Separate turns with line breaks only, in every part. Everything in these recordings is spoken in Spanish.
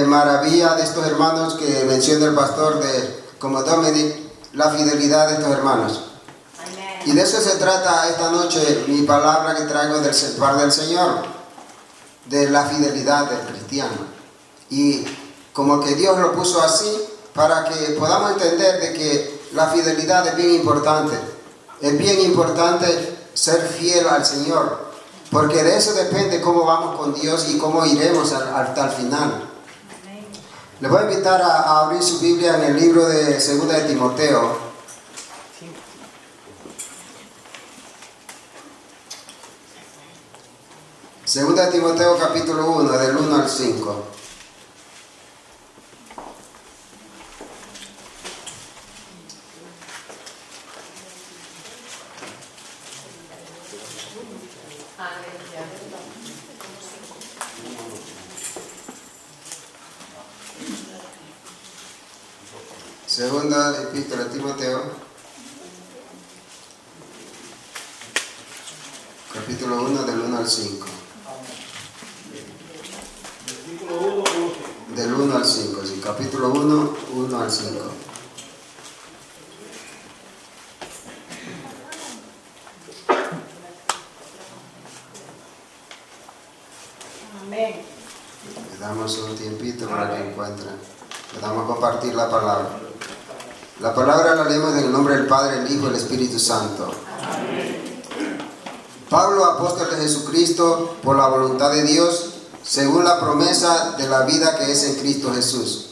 maravilla de estos hermanos que menciona el pastor como Dominic, la fidelidad de estos hermanos.
Amen.
Y de eso se trata esta noche mi palabra que traigo del parte del Señor, de la fidelidad del cristiano. Y como que Dios lo puso así para que podamos entender de que la fidelidad es bien importante. Es bien importante ser fiel al Señor, porque de eso depende cómo vamos con Dios y cómo iremos hasta el final. Les voy a invitar a abrir su Biblia en el libro de 2 de Timoteo. Segunda de Timoteo capítulo 1, del 1 al 5. Segunda epístola de Timoteo, capítulo 1, del 1 al 5. Del 1 al 5, sí, capítulo 1, 1 al 5.
Amén.
Le damos un tiempito para que encuentren. Le damos a compartir la palabra. La palabra la leemos en el nombre del Padre, el Hijo y el Espíritu Santo.
Amén.
Pablo, apóstol de Jesucristo, por la voluntad de Dios, según la promesa de la vida que es en Cristo Jesús.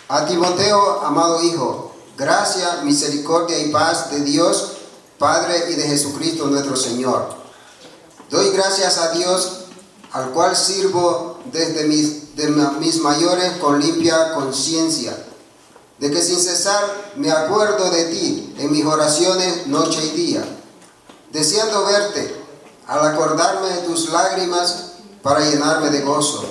A Timoteo, amado hijo, gracia, misericordia y paz de Dios, Padre y de Jesucristo nuestro Señor. Doy gracias a Dios, al cual sirvo desde mis mayores con limpia conciencia, de que sin cesar me acuerdo de ti en mis oraciones noche y día, deseando verte, al acordarme de tus lágrimas para llenarme de gozo,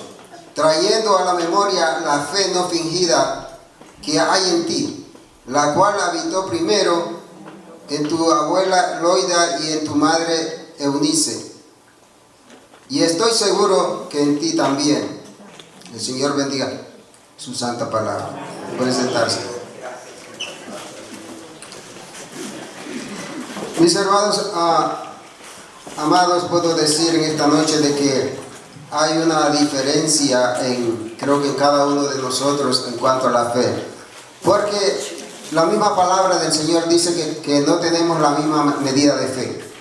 trayendo a la memoria la fe no fingida que hay en ti, la cual habitó primero en tu abuela Loida y en tu madre Eunice. Y estoy seguro que en ti también. El Señor bendiga su santa palabra. Pueden sentarse. Mis hermanos amados, puedo decir en esta noche de que hay una diferencia creo que en cada uno de nosotros en cuanto a la fe. Porque la misma palabra del Señor dice que no tenemos la misma medida de fe.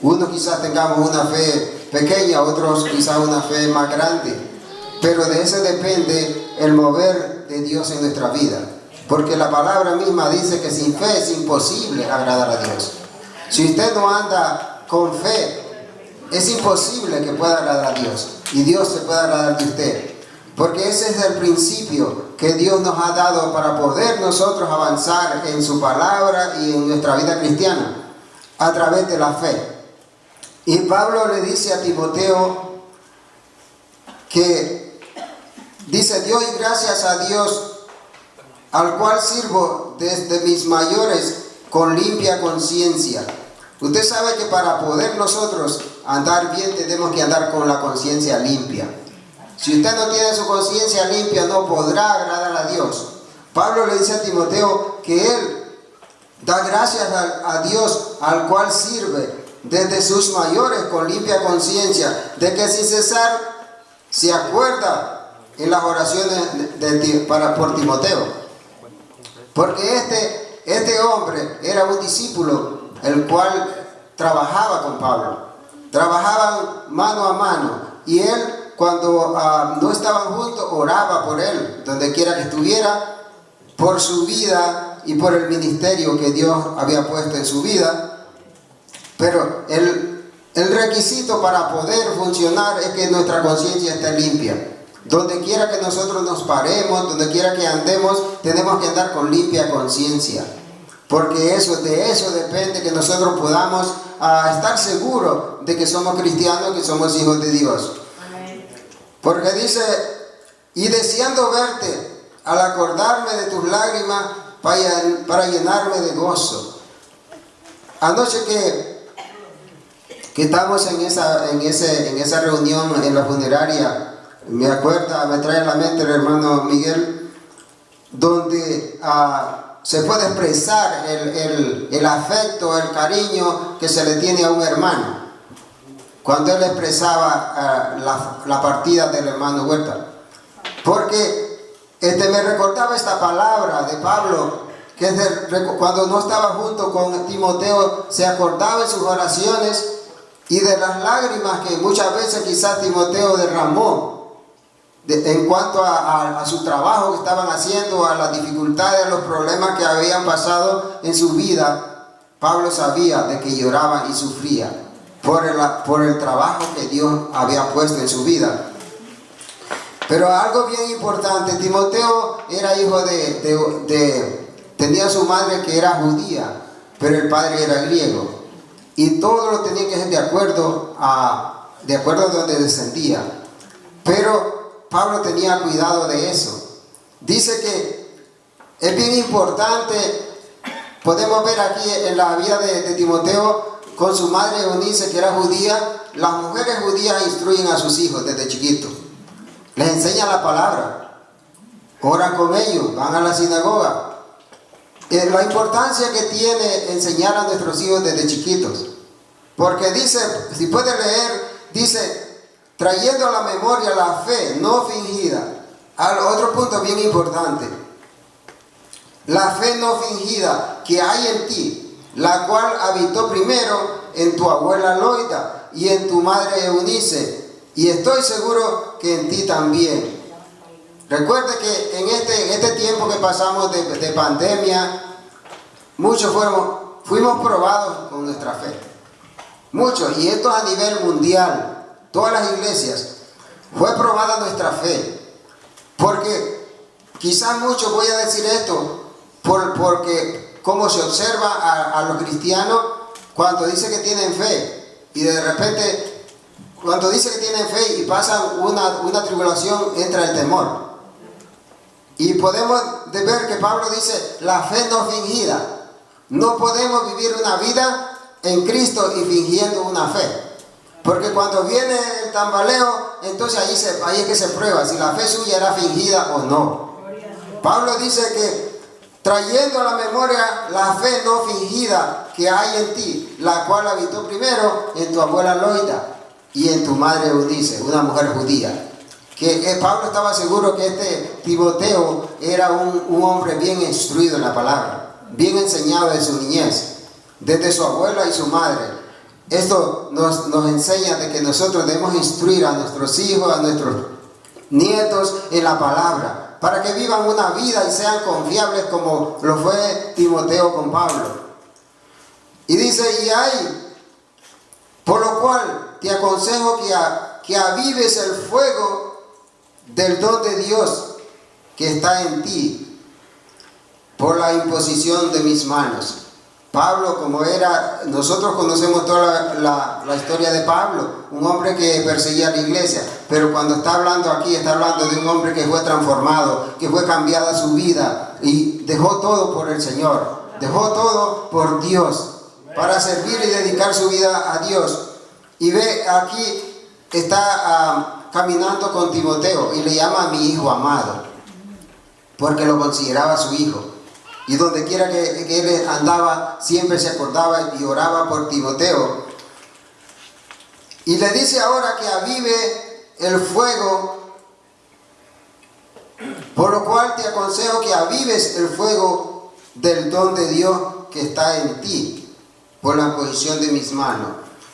Unos quizás tengamos una fe pequeña, otros quizás una fe más grande, pero de eso depende el mover de Dios en nuestra vida, porque la palabra misma dice que sin fe es imposible agradar a Dios. Si usted no anda con fe, es imposible que pueda agradar a Dios y Dios se pueda agradar de usted, porque ese es el principio que Dios nos ha dado para poder nosotros avanzar en su palabra y en nuestra vida cristiana a través de la fe. Y Pablo le dice a Timoteo que dice: doy gracias a Dios, al cual sirvo desde mis mayores con limpia conciencia. Usted sabe que para poder nosotros andar bien tenemos que andar con la conciencia limpia. Si usted no tiene su conciencia limpia, no podrá agradar a Dios. Pablo le dice a Timoteo que él da gracias a Dios, al cual sirve desde sus mayores con limpia conciencia, de que sin cesar se acuerda en las oraciones por Timoteo. Porque este hombre era un discípulo, el cual trabajaba con Pablo. Trabajaban mano a mano. Y él, cuando no estaban juntos, oraba por él, donde quiera que estuviera, por su vida y por el ministerio que Dios había puesto en su vida. Pero el requisito para poder funcionar es que nuestra conciencia esté limpia. Donde quiera que nosotros nos paremos, donde quiera que andemos, tenemos que andar con limpia conciencia. Porque de eso depende que nosotros podamos estar seguros de que somos cristianos, que somos hijos de Dios. Porque dice: y deseando verte, al acordarme de tus lágrimas, para llenarme de gozo. Anoche que estamos en esa reunión en la funeraria, me trae a la mente el hermano Miguel, donde se puede expresar el afecto, el cariño que se le tiene a un hermano. Cuando él expresaba la partida del hermano Huerta. Porque me recordaba esta palabra de Pablo, que cuando no estaba junto con Timoteo, se acordaba en sus oraciones y de las lágrimas que muchas veces quizás Timoteo derramó en cuanto a su trabajo que estaban haciendo, a las dificultades, a los problemas que habían pasado en su vida. Pablo sabía de que lloraba y sufría por el trabajo que Dios había puesto en su vida. Pero algo bien importante, Timoteo era hijo tenía su madre que era judía, pero el padre era griego. Y todo lo tenía que ser de acuerdo a donde descendía. Pero Pablo tenía cuidado de eso. Dice que es bien importante, podemos ver aquí en la vida de Timoteo, con su madre Eunice, que era judía. Las mujeres judías instruyen a sus hijos desde chiquitos. Les enseñan la palabra, oran con ellos, van a la sinagoga. La importancia que tiene enseñar a nuestros hijos desde chiquitos. Porque dice, si puede leer, dice, trayendo a la memoria la fe no fingida. Otro punto bien importante. La fe no fingida que hay en ti, la cual habitó primero en tu abuela Loida y en tu madre Eunice, y estoy seguro que en ti también. Recuerde que en este tiempo que pasamos de pandemia, muchos fuimos probados con nuestra fe. Muchos, y esto a nivel mundial, todas las iglesias, fue probada nuestra fe. Porque quizás muchos, voy a decir esto, porque como se observa a los cristianos cuando dice que tienen fe, y de repente cuando dice que tienen fe y pasan una tribulación, entra el temor. Y podemos ver que Pablo dice, la fe no fingida. No podemos vivir una vida en Cristo y fingiendo una fe. Porque cuando viene el tambaleo, entonces ahí es que se prueba si la fe suya era fingida o no. Pablo dice que trayendo a la memoria la fe no fingida que hay en ti, la cual habitó primero en tu abuela Loida y en tu madre Eunice, una mujer judía. Que Pablo estaba seguro que este Timoteo era un hombre bien instruido en la palabra, bien enseñado en su niñez, desde su abuela y su madre. Esto nos enseña de que nosotros debemos instruir a nuestros hijos, a nuestros nietos en la palabra, para que vivan una vida y sean confiables como lo fue Timoteo con Pablo. Y dice, y hay, por lo cual te aconsejo que avives el fuego del don de Dios que está en ti por la imposición de mis manos. Pablo, como era, nosotros conocemos toda la historia de Pablo, un hombre que perseguía a la iglesia, pero cuando está hablando aquí, está hablando de un hombre que fue transformado, que fue cambiada su vida y dejó todo por el Señor, dejó todo por Dios, para servir y dedicar su vida a Dios. Y ve, aquí está caminando con Timoteo y le llama a mi hijo amado, porque lo consideraba su hijo. Y donde quiera que él andaba, siempre se acordaba y oraba por Timoteo. Y le dice ahora que avive el fuego, por lo cual te aconsejo que avives el fuego del don de Dios que está en ti, por la posición de mis manos.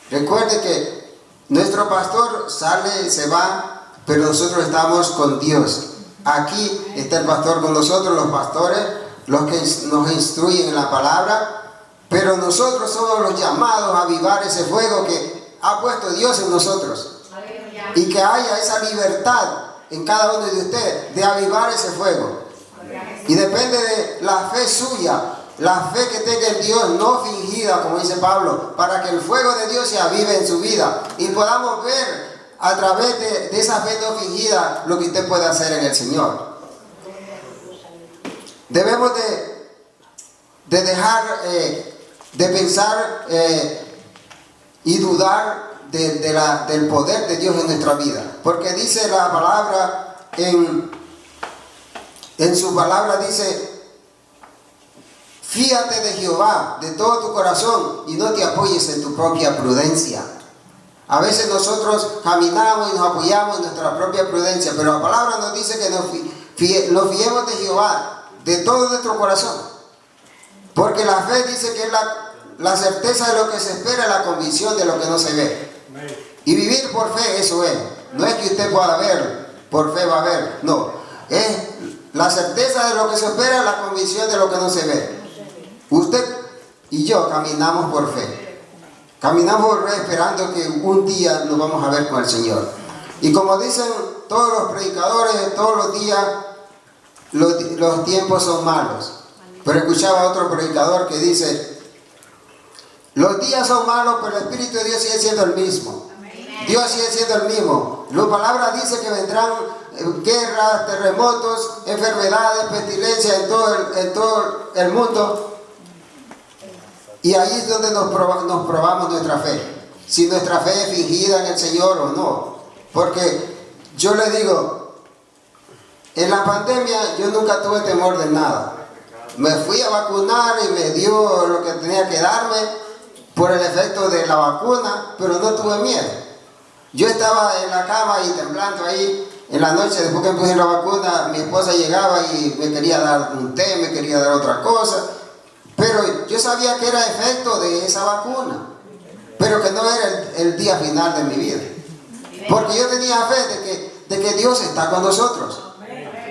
Recuerde que nuestro pastor sale y se va, pero nosotros estamos con Dios. Aquí está el pastor con nosotros, los pastores, los que nos instruyen en la palabra, pero nosotros somos los llamados a avivar ese fuego que ha puesto Dios en nosotros. Y que haya esa libertad en cada uno de ustedes de avivar ese fuego. Y depende de la fe suya, la fe que tenga en Dios, no fingida, como dice Pablo, para que el fuego de Dios se avive en su vida y podamos ver a través de esa fe no fingida lo que usted puede hacer en el Señor. Debemos de dejar de pensar y dudar del poder de Dios en nuestra vida. Porque dice la palabra, en su palabra dice, fíate de Jehová de todo tu corazón y no te apoyes en tu propia prudencia. A veces nosotros caminamos y nos apoyamos en nuestra propia prudencia, pero la palabra nos dice que nos fiemos de Jehová de todo nuestro corazón. Porque la fe dice que es la certeza de lo que se espera, la convicción de lo que no se ve. Y vivir por fe, eso es. No es que usted pueda ver, por fe va a ver. No, es la certeza de lo que se espera, la convicción de lo que no se ve. Usted y yo caminamos por fe. Caminamos por fe esperando que un día nos vamos a ver con el Señor. Y como dicen todos los predicadores, todos los días, los tiempos son malos. Pero escuchaba a otro predicador que dice, los días son malos, pero el Espíritu de Dios sigue siendo el mismo. Dios sigue siendo el mismo. La palabra dice que vendrán guerras, terremotos, enfermedades, pestilencias en todo el mundo. Y ahí es donde nos probamos nuestra fe. Si nuestra fe es fingida en el Señor o no. Porque yo le digo, en la pandemia yo nunca tuve temor de nada. Me fui a vacunar y me dio lo que tenía que darme por el efecto de la vacuna, pero no tuve miedo. Yo estaba en la cama y temblando ahí en la noche, después que me puse la vacuna, mi esposa llegaba y me quería dar un té, me quería dar otra cosa, pero yo sabía que era efecto de esa vacuna, pero que no era el día final de mi vida. Porque yo tenía fe de que Dios está con nosotros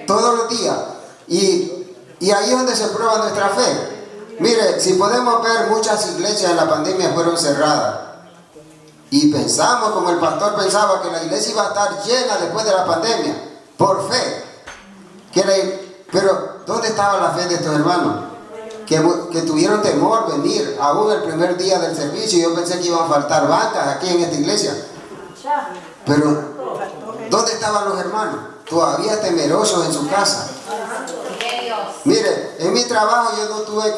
todos los días. Y ahí es donde se prueba nuestra fe. Mire, si podemos ver, muchas iglesias en la pandemia fueron cerradas. Y pensamos, como el pastor pensaba, que la iglesia iba a estar llena después de la pandemia, por fe. Pero, ¿dónde estaba la fe de estos hermanos? Que tuvieron temor venir, aún el primer día del servicio. Yo pensé que iban a faltar bancas aquí en esta iglesia. Pero, ¿dónde estaban los hermanos? Todavía temerosos en su casa. Mire, en mi trabajo yo no tuve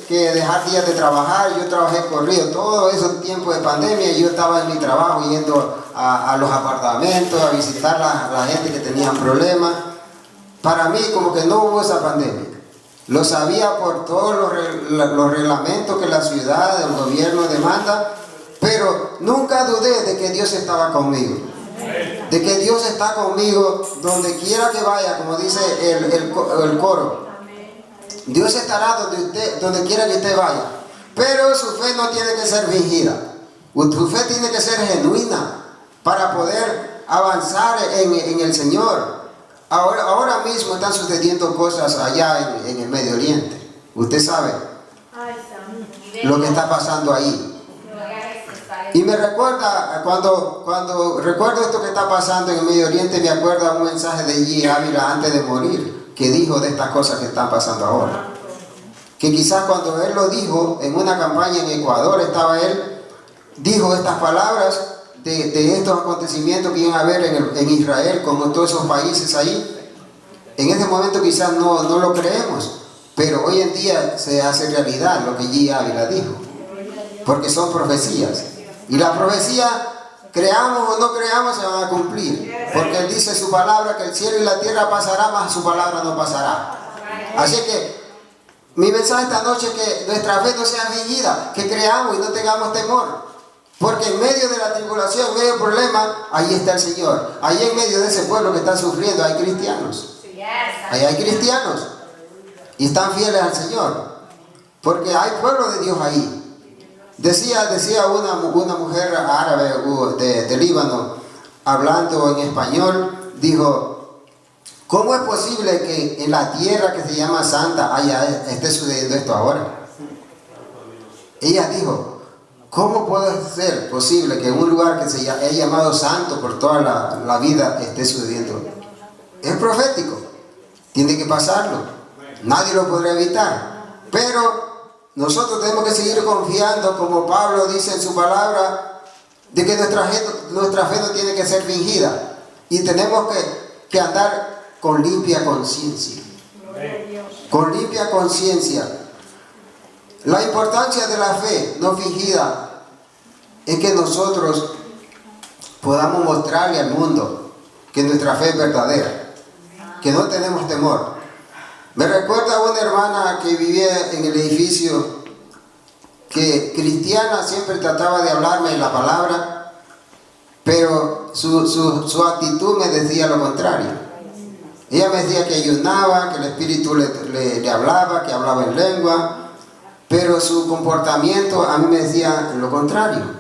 que dejar días de trabajar. Yo trabajé corrido todo ese tiempo de pandemia. Yo estaba en mi trabajo yendo a los apartamentos, a visitar a la gente que tenía problemas. Para mí como que no hubo esa pandemia. Lo sabía por todos los reglamentos que la ciudad, el gobierno demanda, pero nunca dudé de que Dios estaba conmigo. De que Dios está conmigo donde quiera que vaya, como dice el coro. Dios estará donde quiera que usted vaya. Pero su fe no tiene que ser fingida. Su fe tiene que ser genuina para poder avanzar en el Señor. Ahora mismo están sucediendo cosas allá en el Medio Oriente. Usted sabe lo que está pasando ahí. Y me recuerda, cuando recuerdo esto que está pasando en el Medio Oriente, me acuerda un mensaje de G. Ávila antes de morir, que dijo de estas cosas que están pasando ahora. Que quizás cuando él lo dijo en una campaña en Ecuador, dijo estas palabras de estos acontecimientos que iban a haber en Israel, como todos esos países ahí. En ese momento quizás no lo creemos, pero hoy en día se hace realidad lo que G. Ávila dijo, porque son profecías. Y la profecía, creamos o no creamos, se van a cumplir. Porque Él dice su palabra, que el cielo y la tierra pasará, mas su palabra no pasará. Así que, mi mensaje esta noche es que nuestra fe no sea fingida, que creamos y no tengamos temor. Porque en medio de la tribulación, en medio del problema, ahí está el Señor. Ahí en medio de ese pueblo que está sufriendo hay cristianos. Ahí hay cristianos. Y están fieles al Señor. Porque hay pueblo de Dios ahí. Decía una mujer árabe de Líbano, hablando en español, dijo, ¿cómo es posible que en la tierra que se llama Santa esté sucediendo esto ahora? Ella dijo, ¿cómo puede ser posible que en un lugar que se haya llamado santo por toda la vida esté sucediendo? Es profético, tiene que pasarlo, nadie lo podrá evitar, pero nosotros tenemos que seguir confiando, como Pablo dice en su palabra, de que nuestra fe no tiene que ser fingida. Y tenemos que andar con limpia conciencia. Con limpia conciencia. La importancia de la fe no fingida es que nosotros podamos mostrarle al mundo que nuestra fe es verdadera, que no tenemos temor. Me recuerda una hermana que vivía en el edificio, que cristiana, siempre trataba de hablarme de la palabra, pero su actitud me decía lo contrario. Ella me decía que ayunaba, que el Espíritu le hablaba, que hablaba en lengua, pero su comportamiento a mí me decía lo contrario.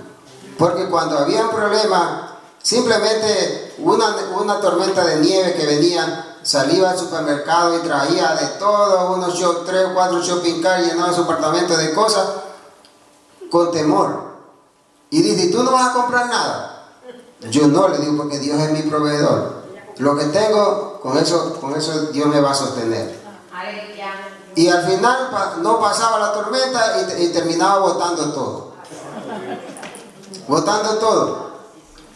Porque cuando había un problema, simplemente una tormenta de nieve que venía, salía al supermercado y traía de todo, unos 3 o 4 shopping carts, llenaba su apartamento de cosas, con temor. Y dice, ¿tú no vas a comprar nada? Yo no, le digo, porque Dios es mi proveedor. Lo que tengo, con eso Dios me va a sostener. Y al final no pasaba la tormenta y terminaba botando todo. Botando todo.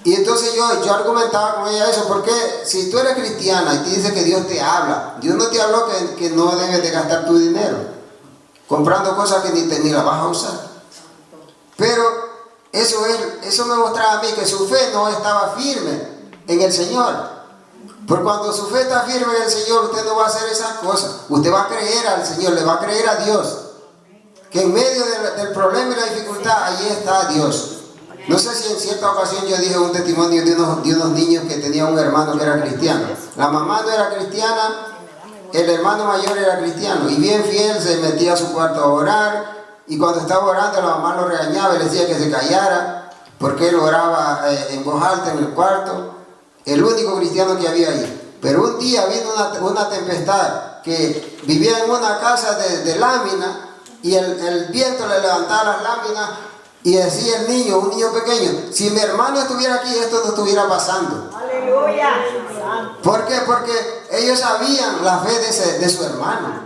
Y entonces yo argumentaba con ella eso, porque si tú eres cristiana y te dice que Dios te habla, Dios no te habló que no debes de gastar tu dinero comprando cosas que ni las vas a usar. Pero eso me mostraba a mí que su fe no estaba firme en el Señor. Porque cuando su fe está firme en el Señor, usted no va a hacer esas cosas. Usted va a creer al Señor, le va a creer a Dios. Que en medio del problema y la dificultad, allí está Dios. No sé si en cierta ocasión yo dije un testimonio de unos niños que tenían un hermano que era cristiano. La mamá no era cristiana, el hermano mayor era cristiano. Y bien fiel se metía a su cuarto a orar. Y cuando estaba orando, la mamá lo regañaba y le decía que se callara, porque él oraba en voz alta en el cuarto. El único cristiano que había ahí. Pero un día vino una tempestad, que vivía en una casa de lámina, y el viento le levantaba las láminas, y decía el niño, un niño pequeño, si mi hermano estuviera aquí, esto no estuviera pasando.
Aleluya.
¿Por qué? Porque ellos sabían la fe de su hermano,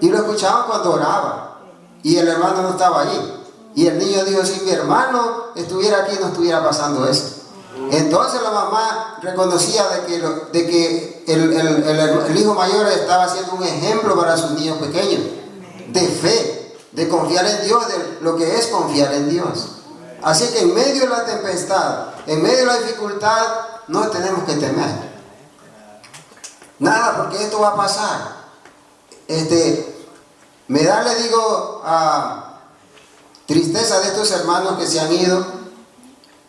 y lo escuchaban cuando oraba, y el hermano no estaba allí. Y el niño dijo, si mi hermano estuviera aquí, no estuviera pasando eso. Entonces la mamá reconocía de que el hijo mayor estaba siendo un ejemplo para sus niños pequeños, de fe, de confiar en Dios, de lo que es confiar en Dios. Así que en medio de la tempestad, en medio de la dificultad, no tenemos que temer nada, porque esto va a pasar. Me da, le digo, tristeza de estos hermanos que se han ido.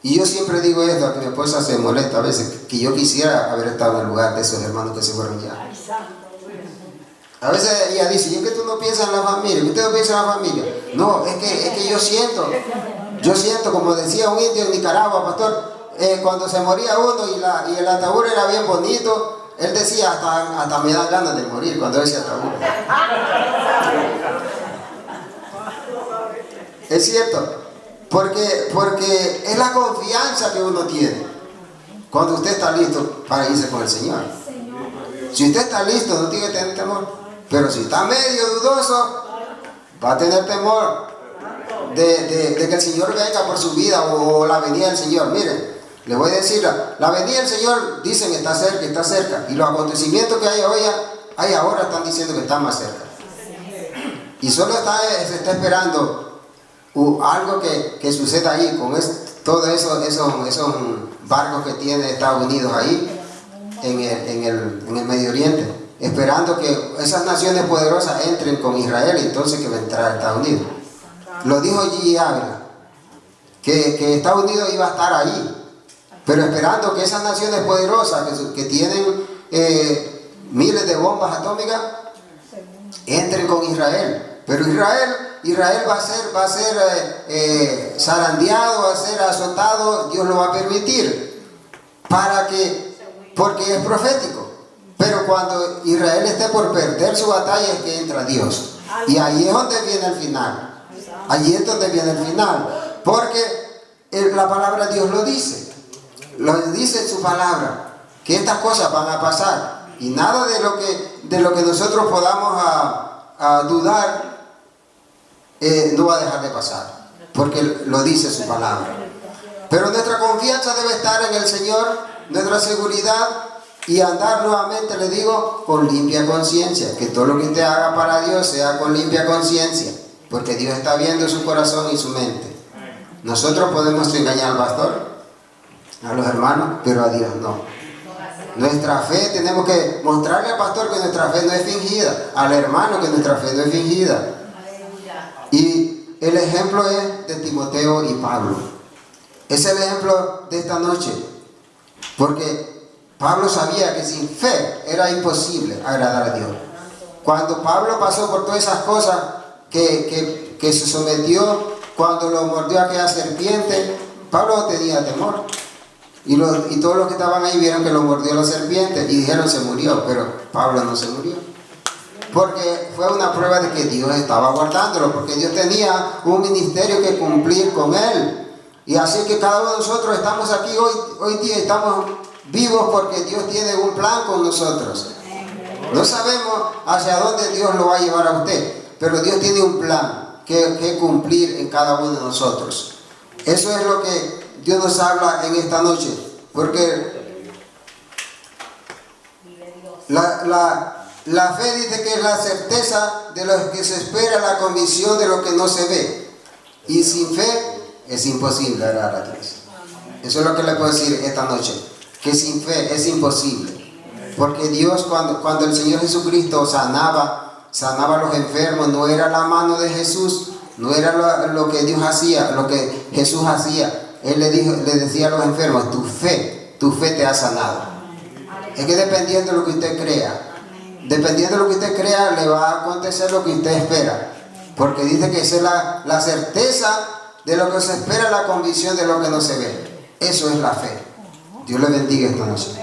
Y yo siempre digo esto, que mi esposa se molesta a veces, que yo quisiera haber estado en el lugar de esos hermanos que se fueron ya. A veces ella dice, ¿y es que tú no piensas en la familia? ¿Usted no piensa en la familia? No, es que yo siento, como decía un indio en Nicaragua, pastor, cuando se moría uno y el ataúd era bien bonito, él decía, hasta me da ganas de morir cuando ese ataúd. Es cierto. Porque es la confianza que uno tiene cuando usted está listo para irse con el Señor. Si usted está listo, no tiene que tener temor. Pero si está medio dudoso, va a tener temor de que el Señor venga por su vida o la venida del Señor. Miren, le voy a decir, la venida del Señor dicen que está cerca. Y los acontecimientos que hay ahora están diciendo que están más cerca. Y solo se está esperando algo que suceda ahí con todos esos barcos que tiene Estados Unidos ahí en el Medio Oriente, esperando que esas naciones poderosas entren con Israel, y entonces que va a entrar a Estados Unidos. Lo dijo G. Ávila, que Estados Unidos iba a estar ahí, pero esperando que esas naciones poderosas que tienen miles de bombas atómicas entren con Israel. Pero Israel va a ser zarandeado, va a ser azotado. Dios lo va a permitir porque es profético. Pero cuando Israel esté por perder su batalla, es que entra Dios, y ahí es donde viene el final. Allí es donde viene el final, porque la palabra de Dios lo dice en su palabra, que estas cosas van a pasar, y nada de lo que nosotros podamos a dudar no va a dejar de pasar, porque lo dice su palabra. Pero nuestra confianza debe estar en el Señor, nuestra seguridad, y andar nuevamente, le digo, con limpia conciencia. Que todo lo que usted haga para Dios sea con limpia conciencia, porque Dios está viendo su corazón y su mente. Nosotros podemos engañar al pastor, a los hermanos, pero a Dios no. Nuestra fe, tenemos que mostrarle al pastor que nuestra fe no es fingida, al hermano que nuestra fe no es fingida. Y el ejemplo es de Timoteo y Pablo. Es el ejemplo de esta noche, porque Pablo sabía que sin fe era imposible agradar a Dios. Cuando Pablo pasó por todas esas cosas, que se sometió, cuando lo mordió aquella serpiente, Pablo no tenía temor. Y todos los que estaban ahí vieron que lo mordió la serpiente y dijeron se murió, pero Pablo no se murió. Porque fue una prueba de que Dios estaba guardándolo, porque Dios tenía un ministerio que cumplir con él. Y así que cada uno de nosotros estamos aquí hoy día, estamos vivos porque Dios tiene un plan con nosotros. No sabemos hacia dónde Dios lo va a llevar a usted, pero Dios tiene un plan que cumplir en cada uno de nosotros. Eso es lo que Dios nos habla en esta noche, porque la fe dice que es la certeza de lo que se espera, la convicción de lo que no se ve. Y sin fe es imposible agradar a Dios. Eso es lo que le puedo decir esta noche, que sin fe es imposible. Porque Dios, cuando el Señor Jesucristo sanaba a los enfermos, no era la mano de Jesús, no era lo que Dios hacía, lo que Jesús hacía. Él le decía a los enfermos, tu fe te ha sanado. Es que dependiendo de lo que usted crea, le va a acontecer lo que usted espera. Porque dice que esa es la certeza de lo que se espera, la convicción de lo que no se ve. Eso es la fe. Dios le bendiga esta noche.